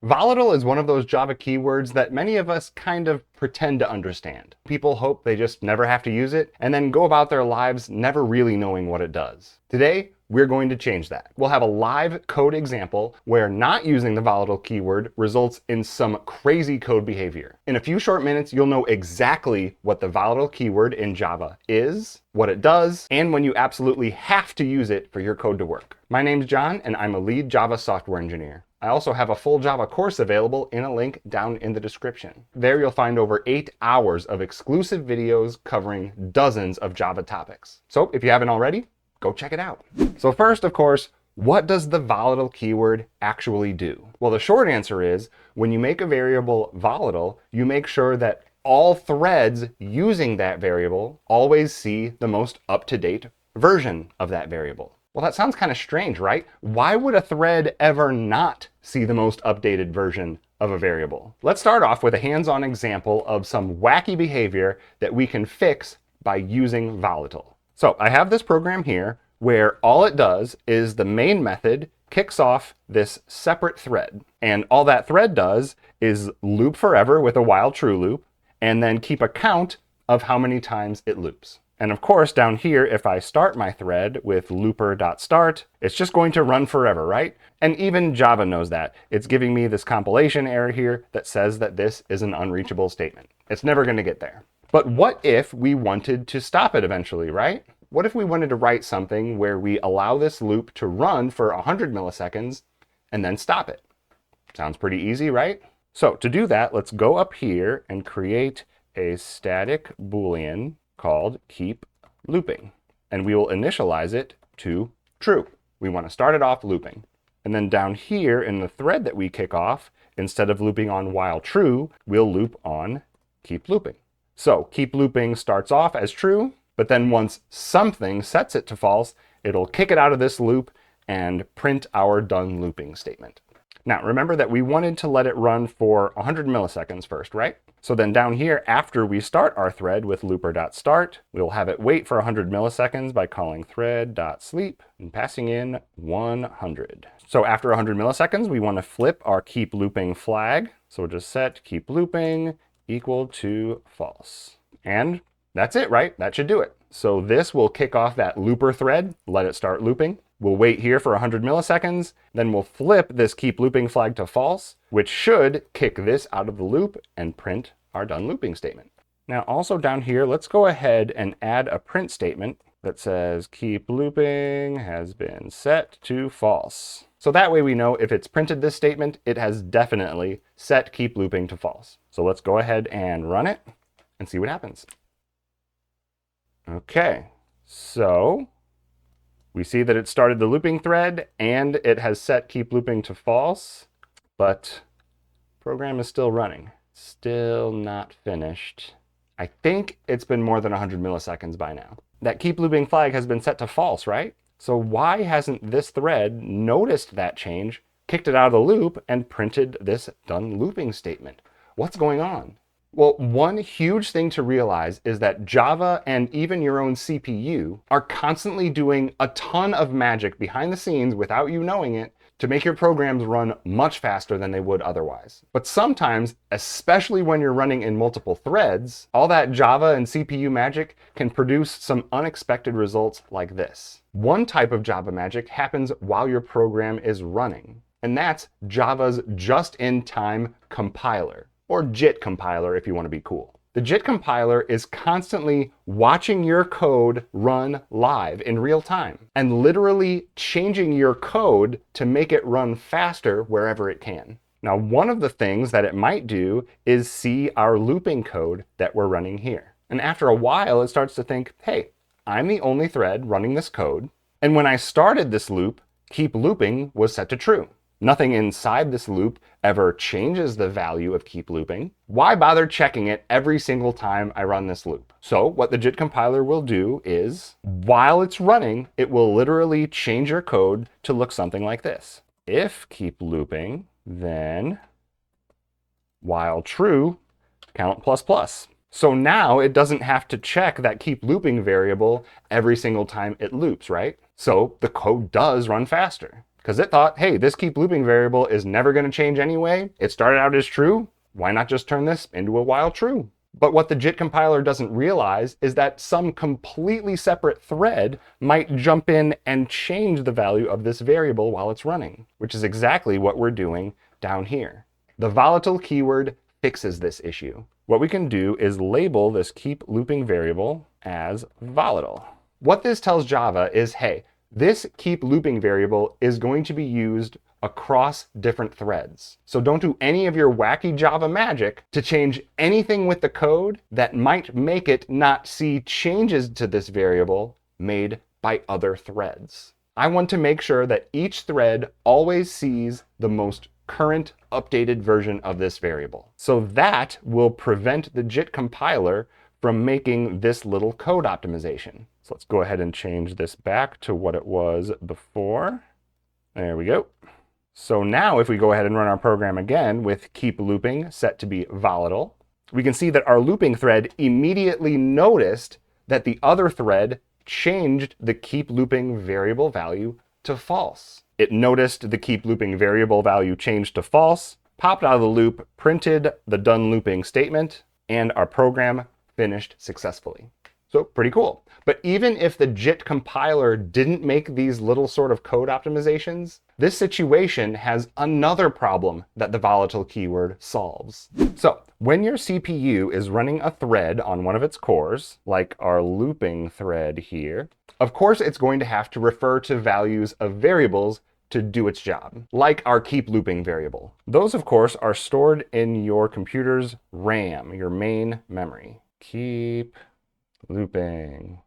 Volatile is one of those Java keywords that many of us kind of pretend to understand. People hope they just never have to use it and then go about their lives never really knowing what it does. Today, we're going to change that. We'll have a live code example where not using the volatile keyword results in some crazy code behavior. In a few short minutes, you'll know exactly what the volatile keyword in Java is, what it does, and when you absolutely have to use it for your code to work. My name's John, and I'm a lead Java software engineer. I also have a full Java course available in a link down in the description. There you'll find over 8 hours of exclusive videos covering dozens of Java topics. So if you haven't already, go check it out. So first, of course, what does the volatile keyword actually do? Well, the short answer is when you make a variable volatile, you make sure that all threads using that variable always see the most up-to-date version of that variable. Well, that sounds kind of strange, right? Why would a thread ever not see the most updated version of a variable? Let's start off with a hands-on example of some wacky behavior that we can fix by using volatile. So I have this program here where all it does is the main method kicks off this separate thread. And all that thread does is loop forever with a while true loop and then keep a count of how many times it loops. And of course, down here, if I start my thread with looper.start, it's just going to run forever, right? And even Java knows that. It's giving me this compilation error here that says that this is an unreachable statement. It's never going to get there. But what if we wanted to stop it eventually, right? What if we wanted to write something where we allow this loop to run for 100 milliseconds and then stop it? Sounds pretty easy, right? So to do that, let's go up here and create a static Boolean called keep looping. And we will initialize it to true. We want to start it off looping. And then down here in the thread that we kick off, instead of looping on while true, we'll loop on keep looping. So keep looping starts off as true, but then once something sets it to false, it'll kick it out of this loop and print our done looping statement. Now remember that we wanted to let it run for 100 milliseconds first, right? So then down here, after we start our thread with looper.start, we'll have it wait for 100 milliseconds by calling thread.sleep and passing in 100. So after 100 milliseconds, we want to flip our keep looping flag. So we'll just set keep looping equal to false. And that's it, right? That should do it. So this will kick off that looper thread, let it start looping. We'll wait here for 100 milliseconds, then we'll flip this keep looping flag to false, which should kick this out of the loop and print our done looping statement. Now also down here, let's go ahead and add a print statement that says keep looping has been set to false. So that way we know if it's printed this statement, it has definitely set keep looping to false. So let's go ahead and run it and see what happens. Okay, so we see that it started the looping thread and it has set keep looping to false, but program is still running. Still not finished. I think it's been more than 100 milliseconds by now. That keep looping flag has been set to false, right? So why hasn't this thread noticed that change, kicked it out of the loop, and printed this done looping statement? What's going on? Well, one huge thing to realize is that Java and even your own CPU are constantly doing a ton of magic behind the scenes without you knowing it to make your programs run much faster than they would otherwise. But sometimes, especially when you're running in multiple threads, all that Java and CPU magic can produce some unexpected results like this. One type of Java magic happens while your program is running, and that's Java's just-in-time compiler, or JIT compiler if you want to be cool. The JIT compiler is constantly watching your code run live in real time and literally changing your code to make it run faster wherever it can. Now, one of the things that it might do is see our looping code that we're running here. And after a while, it starts to think, hey, I'm the only thread running this code. And when I started this loop, keep looping was set to true. Nothing inside this loop ever changes the value of keep looping. Why bother checking it every single time I run this loop? So what the JIT compiler will do is, while it's running, it will literally change your code to look something like this. If keep looping, then while true, count plus plus. So now it doesn't have to check that keep looping variable every single time it loops, right? So the code does run faster. because it thought, hey, this keep looping variable is never going to change anyway. It started out as true. Why not just turn this into a while true? But what the JIT compiler doesn't realize is that some completely separate thread might jump in and change the value of this variable while it's running, which is exactly what we're doing down here. The volatile keyword fixes this issue. What we can do is label this keep looping variable as volatile. What this tells Java is, hey, this keep looping variable is going to be used across different threads. So don't do any of your wacky Java magic to change anything with the code that might make it not see changes to this variable made by other threads. I want to make sure that each thread always sees the most current updated version of this variable. So that will prevent the JIT compiler from making this little code optimization. So let's go ahead and change this back to what it was before. There we go. So now if we go ahead and run our program again with keep looping set to be volatile, we can see that our looping thread immediately noticed that the other thread changed the keep looping variable value to false. It noticed the keep looping variable value changed to false, popped out of the loop, printed the done looping statement, and our program finished successfully. So pretty cool. But even if the JIT compiler didn't make these little sort of code optimizations, this situation has another problem that the volatile keyword solves. So when your CPU is running a thread on one of its cores, like our looping thread here, of course it's going to have to refer to values of variables to do its job, like our keep looping variable. Those, of course, are stored in your computer's RAM, your main memory. Keep looping.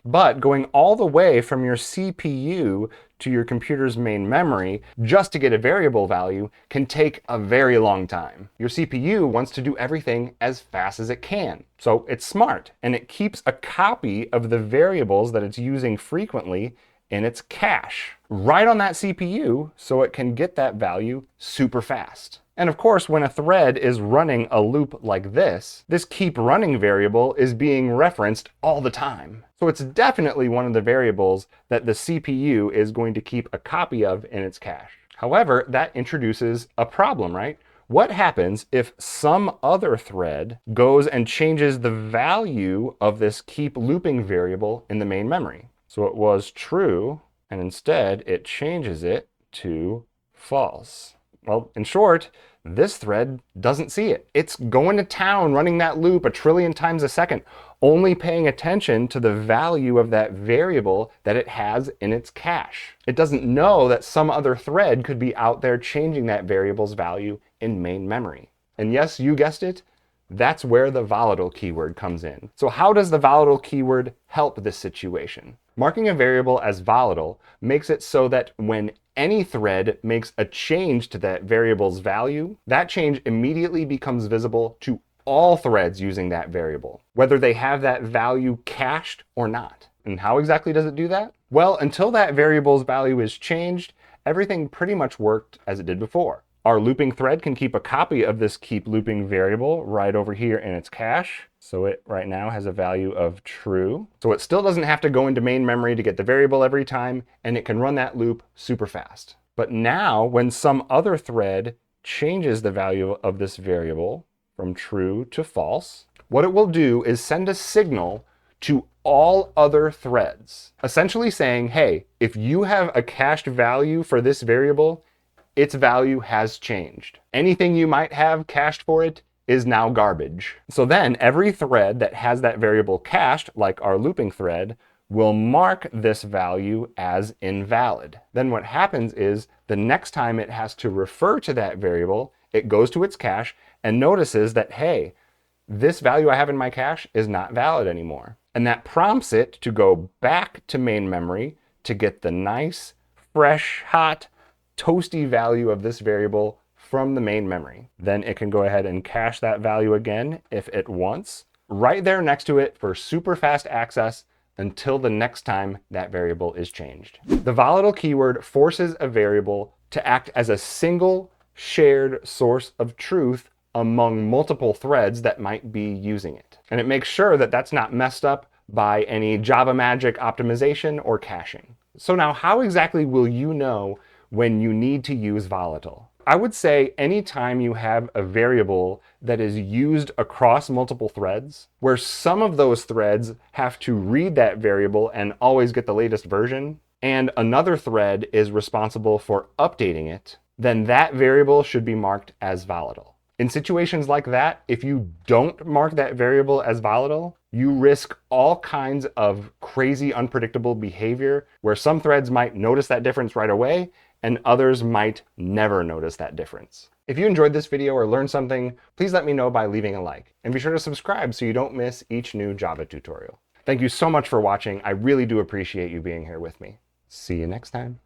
But going all the way from your CPU to your computer's main memory just to get a variable value can take a very long time. Your CPU wants to do everything as fast as it can. So it's smart, and it keeps a copy of the variables that it's using frequently in its cache, right on that CPU, so it can get that value super fast. And of course, when a thread is running a loop like this keep running variable is being referenced all the time. So it's definitely one of the variables that the CPU is going to keep a copy of in its cache. However, that introduces a problem, right? What happens if some other thread goes and changes the value of this keep looping variable in the main memory? So it was true, and instead it changes it to false. Well, in short, this thread doesn't see it. It's going to town running that loop 1 trillion times a second, only paying attention to the value of that variable that it has in its cache. It doesn't know that some other thread could be out there changing that variable's value in main memory. And yes, you guessed it, that's where the volatile keyword comes in. So how does the volatile keyword help this situation? Marking a variable as volatile makes it so that when any thread makes a change to that variable's value, that change immediately becomes visible to all threads using that variable, whether they have that value cached or not. And how exactly does it do that? Well, until that variable's value is changed, everything pretty much worked as it did before. Our looping thread can keep a copy of this keep looping variable right over here in its cache. So it right now has a value of true. So it still doesn't have to go into main memory to get the variable every time, and it can run that loop super fast. But now when some other thread changes the value of this variable from true to false, what it will do is send a signal to all other threads, essentially saying, hey, if you have a cached value for this variable, its value has changed. Anything you might have cached for it is now garbage. So then every thread that has that variable cached, like our looping thread, will mark this value as invalid. Then what happens is the next time it has to refer to that variable, it goes to its cache and notices that, hey, this value I have in my cache is not valid anymore. And that prompts it to go back to main memory to get the nice, fresh, hot, toasty value of this variable from the main memory. Then it can go ahead and cache that value again if it wants, right there next to it for super fast access until the next time that variable is changed. The volatile keyword forces a variable to act as a single shared source of truth among multiple threads that might be using it. And it makes sure that that's not messed up by any Java magic optimization or caching. So now how exactly will you know when you need to use volatile. I would say anytime you have a variable that is used across multiple threads, where some of those threads have to read that variable and always get the latest version, and another thread is responsible for updating it, then that variable should be marked as volatile. In situations like that, if you don't mark that variable as volatile, you risk all kinds of crazy, unpredictable behavior where some threads might notice that difference right away and others might never notice that difference. If you enjoyed this video or learned something, please let me know by leaving a like. And be sure to subscribe so you don't miss each new Java tutorial. Thank you so much for watching. I really do appreciate you being here with me. See you next time.